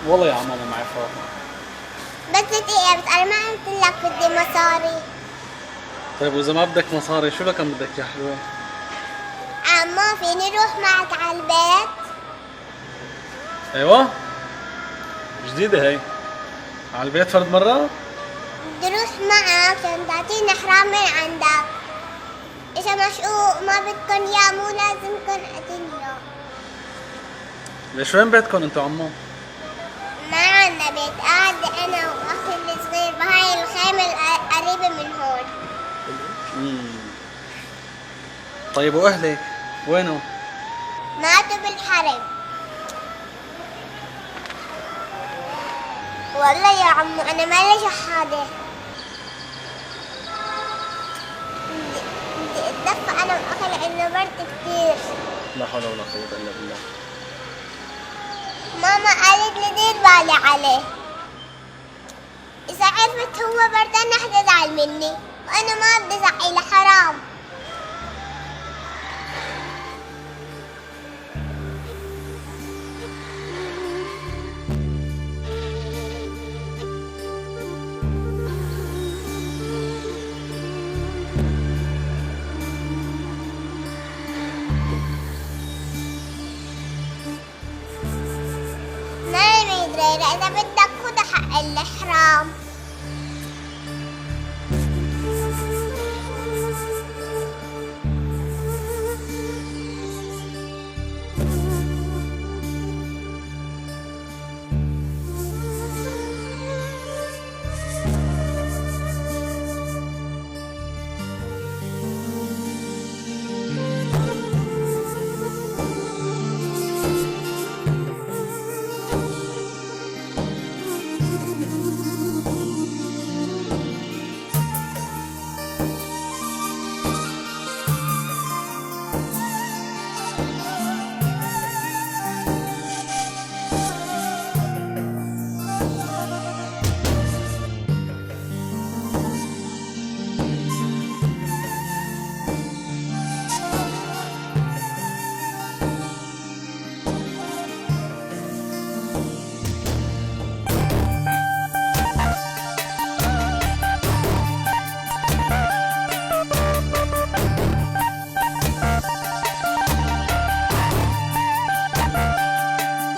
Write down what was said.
والله يا عم انا معي فاضي. بس دقيقة، بس أنا ما قلت لك بدي مصاري. طيب واذا ما بدك مصاري شو لكم بدك يا حلوة؟ عمو فيني روح معك على البيت؟ ايوه جديدة هي. على البيت فرد مرة؟ بدي روح معك عشان تعطيني حرام من عندك. إذا مشقوق ما بدكن إياه مو لازمكن أعطيني إياه. ليش وين بيتكم انتو عمو؟ ما عنا بيت، قاعدة أنا وأخي الصغير بهاي الخيمة القريبة من هون. طيب واهلك وينهم؟ ماتوا بالحرب. والله يا عمو أنا مالي شحادة. بدي أتدفى أنا وأخي لأنه برد كتير. لا حول ولا قوة الا بالله. ماما قالت لي دير بالي عليه. إذا عرفت هو بردان رح تزعل مني، وأنا ما بدي زعله حرام. ما دريرة، إذا بدك خد حق الحرام.